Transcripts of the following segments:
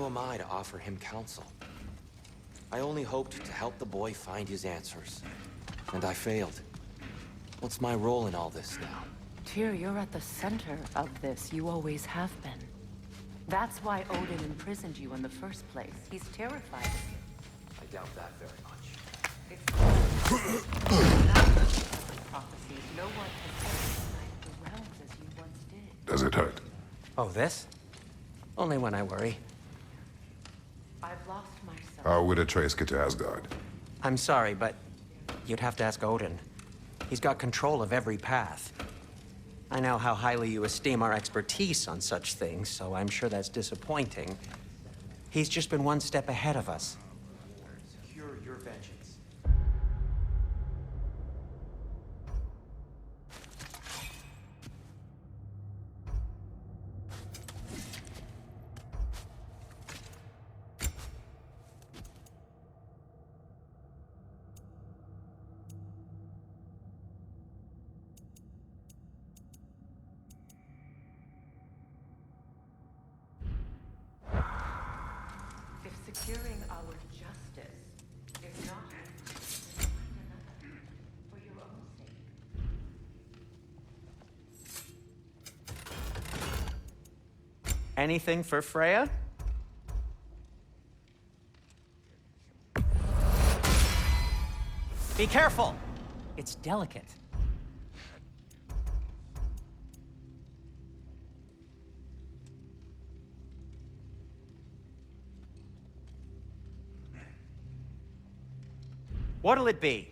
am I to offer him counsel? I only hoped to help the boy find his answers. And I failed. What's my role in all this now? Tyr, you're at the center of this. You always have been. That's why Odin imprisoned you in the first place. He's terrified of you. I doubt that very much. It's prophecies. No one can unite the realms as you once did. Does it hurt? Oh, this? Only when I worry. I've lost myself. How would Atreus get to Asgard? I'm sorry, but you'd have to ask Odin. He's got control of every path. I know how highly you esteem our expertise on such things, so I'm sure that's disappointing. He's just been one step ahead of us. Secure your vengeance. If securing our justice is not for your own sake. Anything for Freya? Be careful! It's delicate. What'll it be?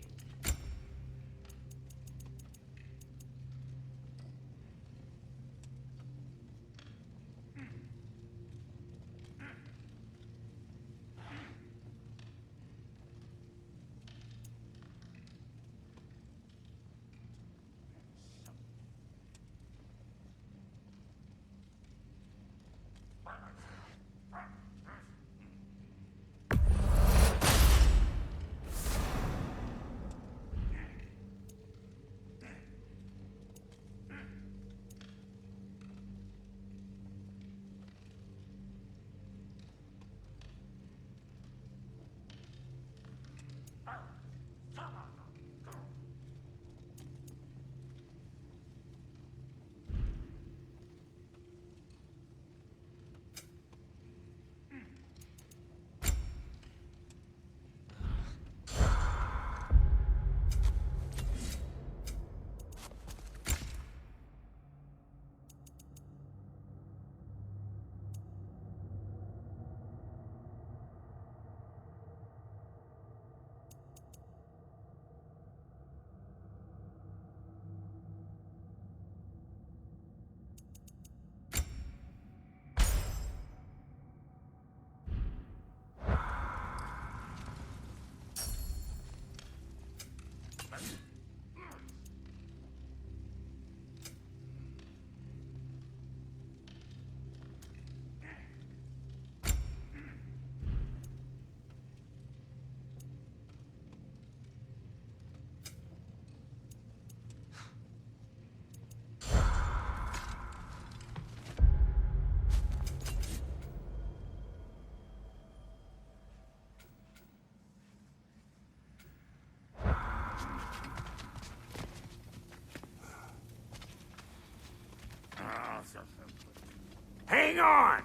Hang on!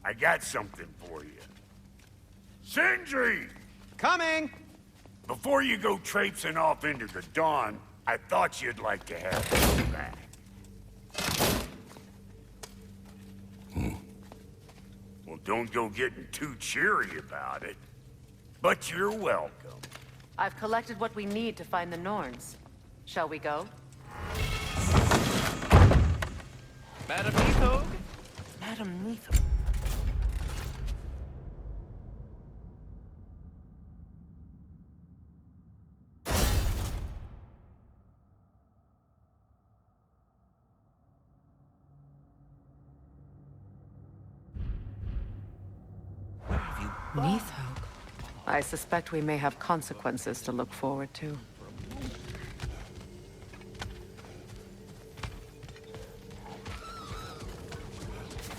I got something for you. Sindri! Coming! Before you go traipsing off into the dawn, I thought you'd like to have this back. Well, don't go getting too cheery about it. But you're welcome. I've collected what we need to find the Norns. Shall we go? Madam Neathog? Madam Neathog. Neathog. I suspect we may have consequences to look forward to.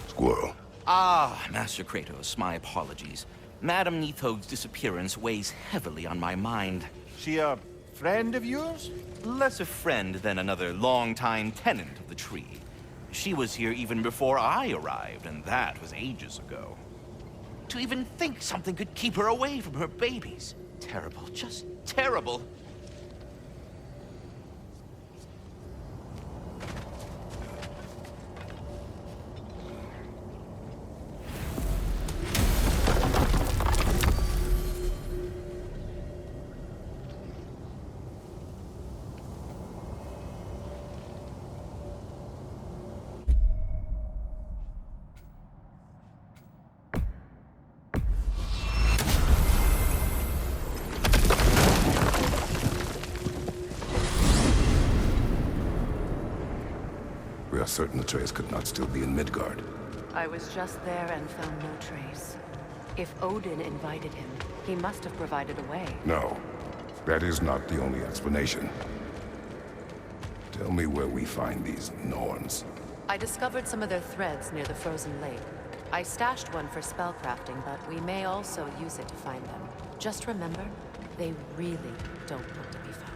Squirrel. Ah, Master Kratos, my apologies. Madame Nithog's disappearance weighs heavily on my mind. She a friend of yours? Less a friend than another long-time tenant of the tree. She was here even before I arrived, and that was ages ago. To even think something could keep her away from her babies. Terrible, just terrible. We are certain Atreus could not still be in Midgard. I was just there and found no trace. If Odin invited him, he must have provided a way. No, that is not the only explanation. Tell me where we find these Norns. I discovered some of their threads near the frozen lake. I stashed one for spellcrafting, but we may also use it to find them. Just remember, they really don't want to be found.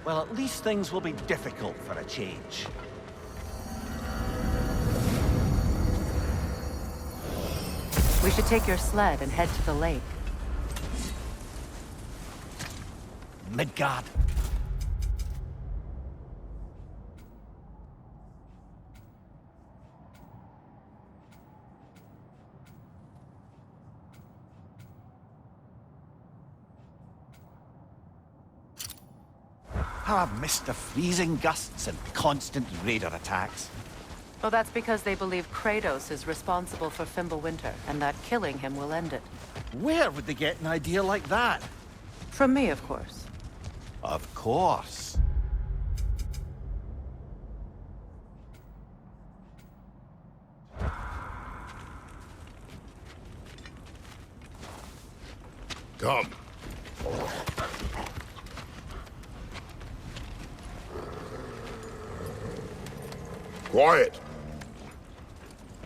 Well, at least things will be difficult for a change. We should take your sled and head to the lake. Midgard. How I've missed the freezing gusts and constant raider attacks. Well, that's because they believe Kratos is responsible for Fimbulwinter, and that killing him will end it. Where would they get an idea like that? From me, of course. Of course. Come. Quiet.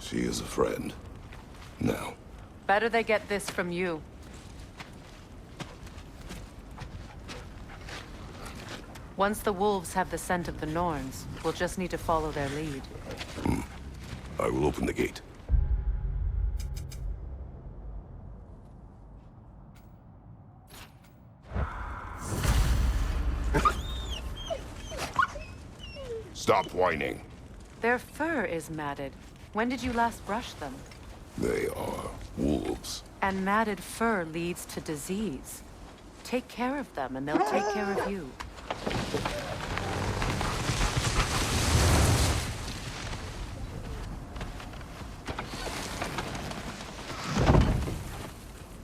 She is a friend. Now. Better they get this from you. Once the wolves have the scent of the Norns, we'll just need to follow their lead. I will open the gate. Stop whining. Their fur is matted. When did you last brush them? They are wolves. And matted fur leads to disease. Take care of them, and they'll take care of you.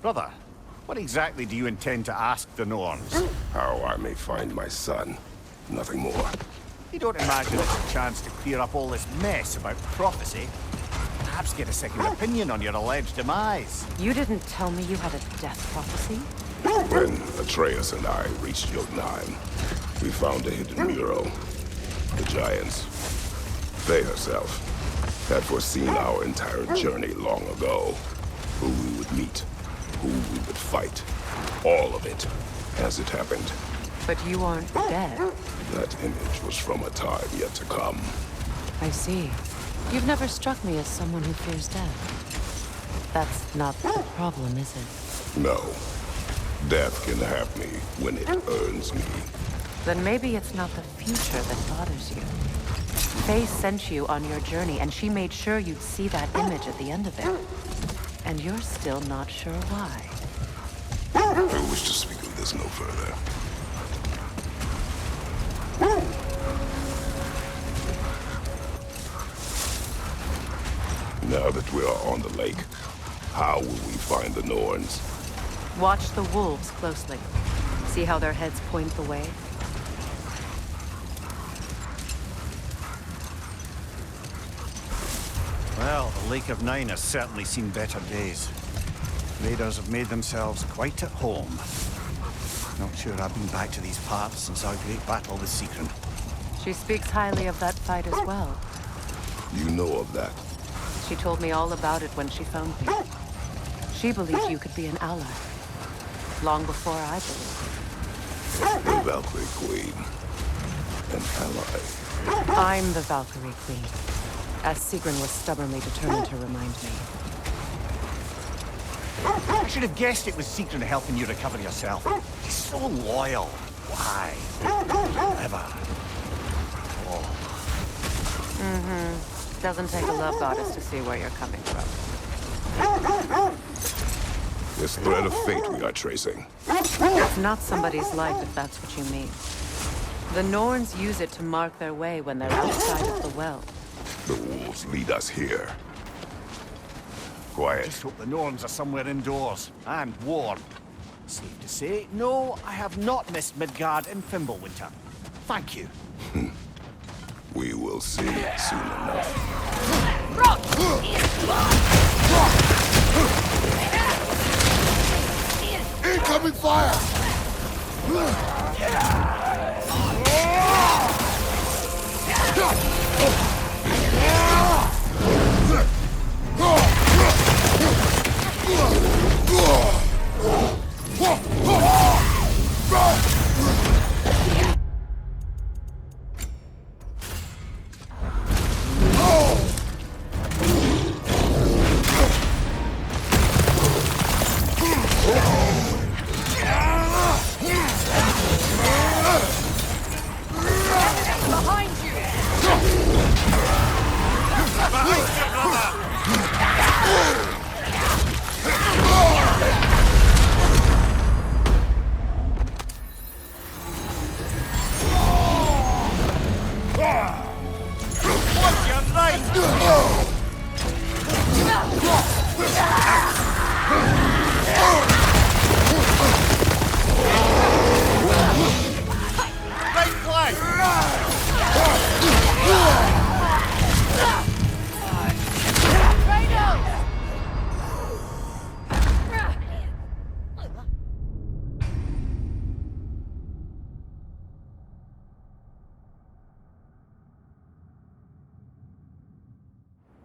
Brother, what exactly do you intend to ask the Norns? How I may find my son. Nothing more. You don't imagine it's a chance to clear up all this mess about prophecy? Perhaps get a second opinion on your alleged demise. You didn't tell me you had a death prophecy? When Atreus and I reached Jotunheim, we found a hidden mural. The Giants, Faye herself, had foreseen our entire journey long ago. Who we would meet, who we would fight. All of it, as it happened. But you aren't dead. That image was from a time yet to come. I see. You've never struck me as someone who fears death. That's not the problem, is it? No. Death can have me when it earns me. Then maybe it's not the future that bothers you. Faye sent you on your journey, and she made sure you'd see that image at the end of it. And you're still not sure why. I wish to speak of this no further. Now that we are on the lake, how will we find the Norns? Watch the wolves closely. See how their heads point the way? Well, the Lake of Nine has certainly seen better days. Raiders have made themselves quite at home. Not sure I've been back to these parts since our great battle with Secret. She speaks highly of that fight as well. You know of that? She told me all about it when she found me. She believed you could be an ally. Long before I believed it. The Valkyrie Queen. An ally. I'm the Valkyrie Queen, as Sigrun was stubbornly determined to remind me. I should have guessed it was Sigrun helping you recover yourself. She's so loyal. Why? Clever. Doesn't take a love goddess to see where you're coming from. This thread of fate we are tracing. It's not somebody's life, if that's what you mean. The Norns use it to mark their way when they're outside of the well. The wolves lead us here. Quiet. Just hope the Norns are somewhere indoors and warm. Safe to say, no, I have not missed Midgard in Fimbulwinter. Thank you. We will see soon enough. Incoming fire!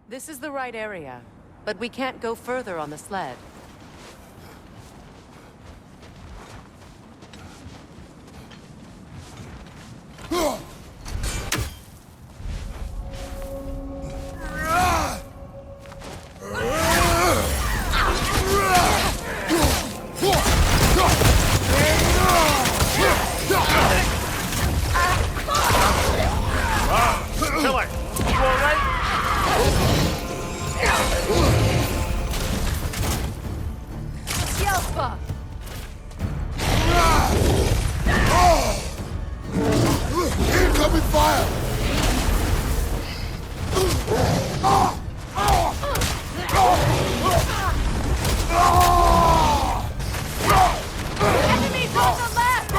This is the right area, but we can't go further on the sled. Incoming fire! Enemies on the left!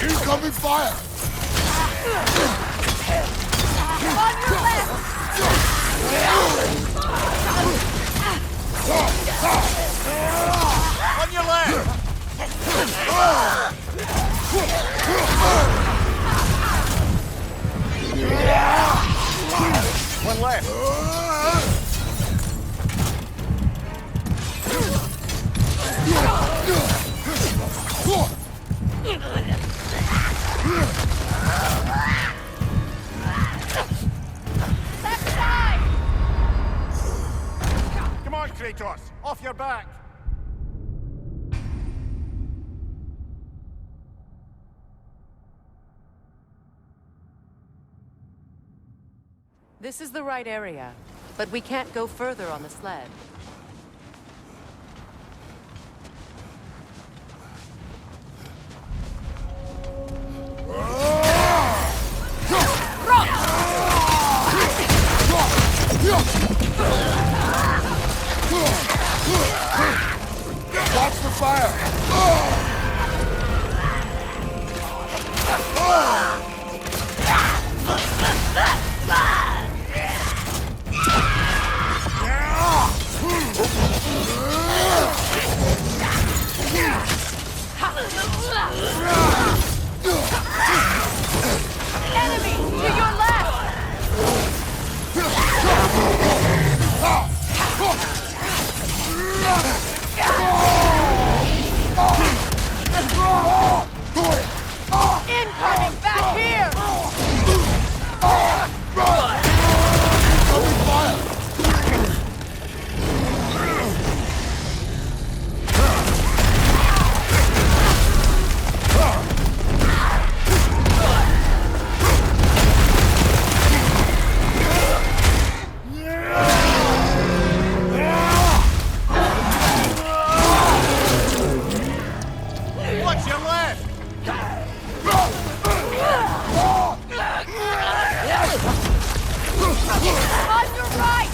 Incoming fire! On your left! On your left! One left. Left side! Come on, Kratos! Off your back! This is the right area, but we can't go further on the sled. Watch the fire! Enemy! To your left! Incoming! Back here! Watch your left! On your right!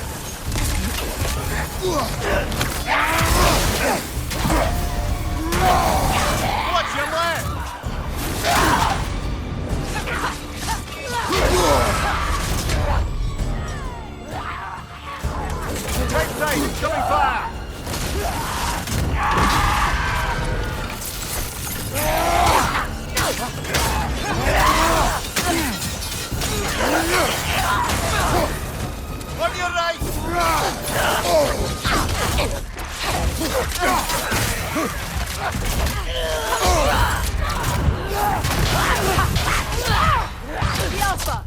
Watch your left! Take sight! Showing fire! On your right! The Alpha!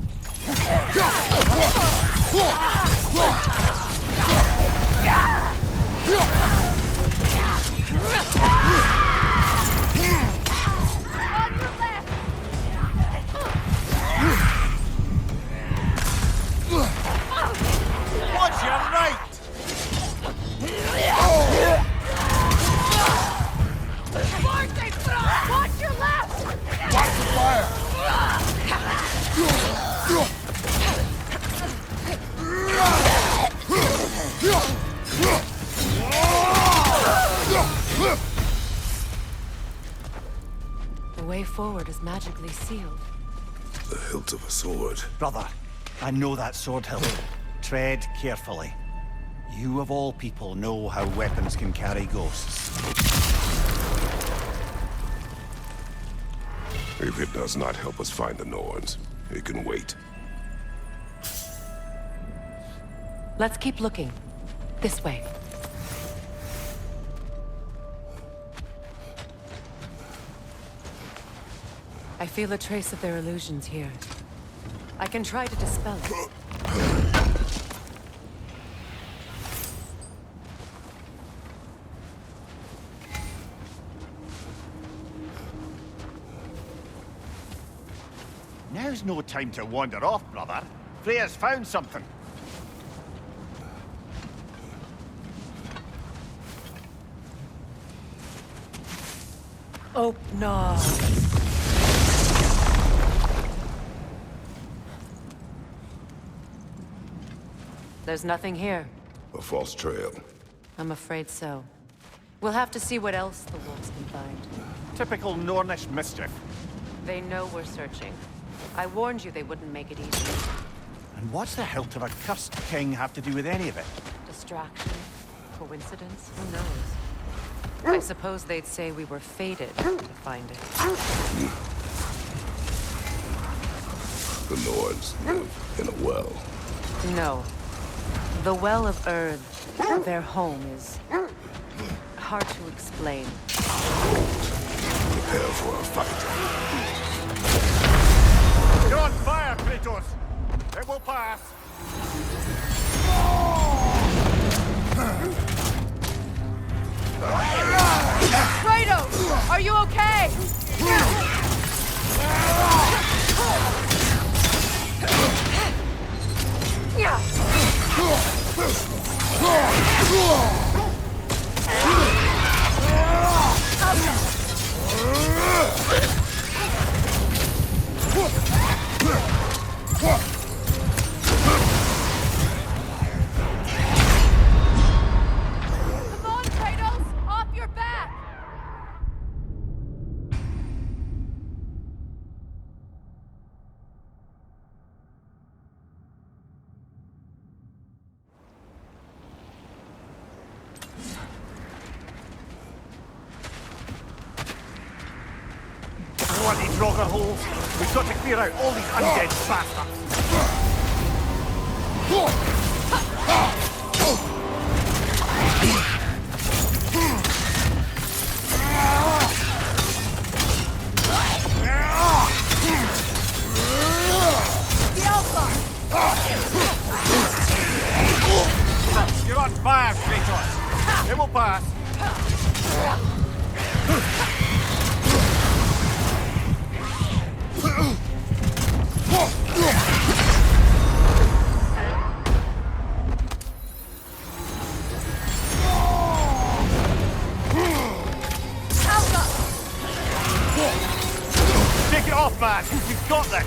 On your left! Watch your right! Forte front! Watch your left! Watch the fire! The way forward is magically sealed. The hilt of a sword. Brother, I know that sword hilt. Tread carefully. You of all people know how weapons can carry ghosts. If it does not help us find the Norns, it can wait. Let's keep looking. This way. I feel a trace of their illusions here. I can try to dispel it. Now's no time to wander off, brother. Freya's found something. Oh, no. There's nothing here. A false trail. I'm afraid so. We'll have to see what else the wolves can find. Typical Nornish mischief. They know we're searching. I warned you they wouldn't make it easy. And what's the hilt of a cursed king have to do with any of it? Distraction? Coincidence? Who knows? I suppose they'd say we were fated to find it. The Nords live in a well. No. The Well of Earth, their home, is hard to explain. Prepare for a fight. You're on fire, Kratos! It will pass! Kratos! Are you okay? Come on, Kratos! Off your back! Bloody Draugr holes! We've got to clear out all these undead bastards! You're on fire, Kratos! It will pass! Take it off, man! You've got this!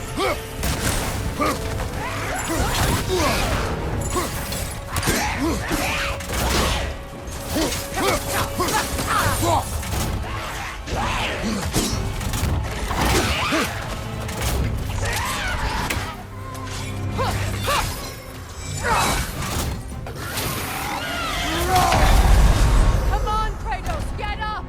Come on, Kratos! Get up!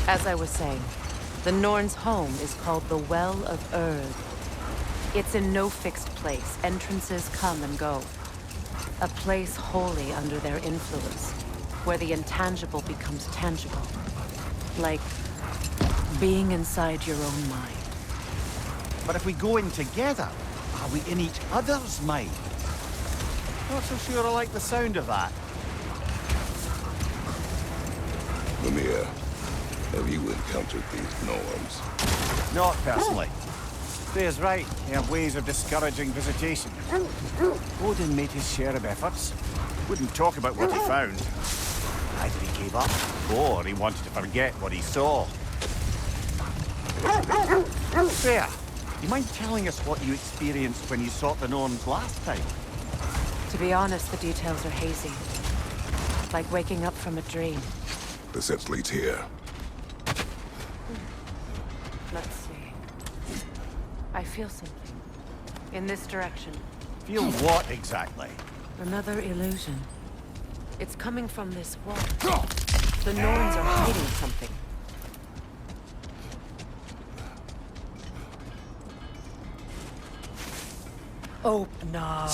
As I was saying, the Norns' home is called the Well of Earth. It's in no fixed place. Entrances come and go. A place wholly under their influence, where the intangible becomes tangible. Like being inside your own mind. But if we go in together, are we in each other's mind? Not so sure I like the sound of that. Mimir, have you encountered these Norns? Not personally. Freya's right. They have ways of discouraging visitation. Odin made his share of efforts. Wouldn't talk about what he found. Either he gave up, or he wanted to forget what he saw. Freya, do you mind telling us what you experienced when you sought the Norns last time? To be honest, the details are hazy. Like waking up from a dream. The sense leads here. Let's see. I feel something. In this direction. Feel what exactly? Another illusion. It's coming from this wall. The Norns are hiding something. Open up.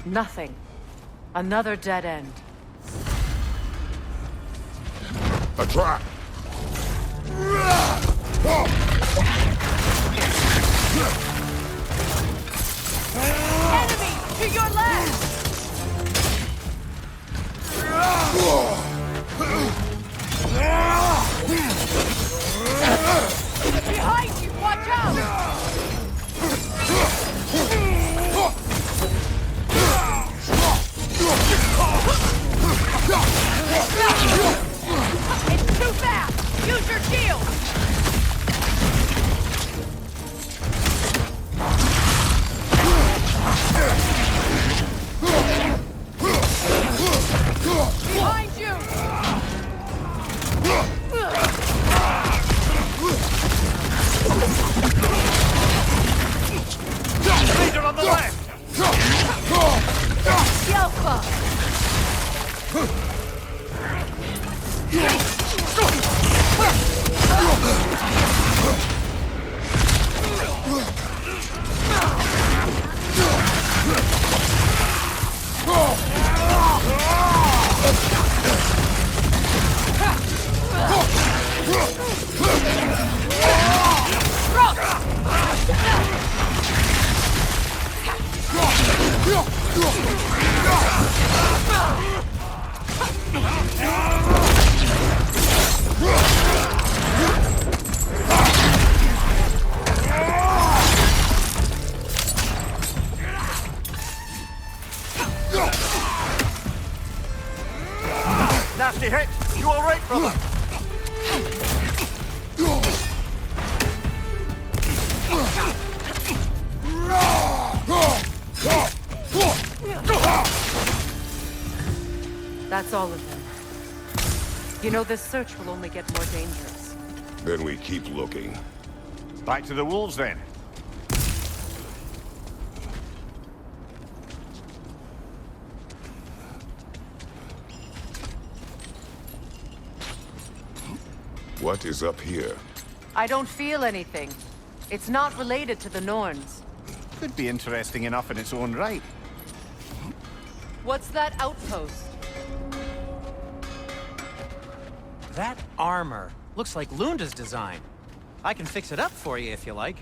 Nothing. Another dead end. A trap! Enemy! To your left! Behind you! Watch out! It's too fast! Use your shield! Taking hit! You alright, brother? That's all of them. You know, this search will only get more dangerous. Then we keep looking. Back to the wolves, then. What is up here? I don't feel anything. It's not related to the Norns. Could be interesting enough in its own right. What's that outpost? That armor looks like Lunda's design. I can fix it up for you if you like.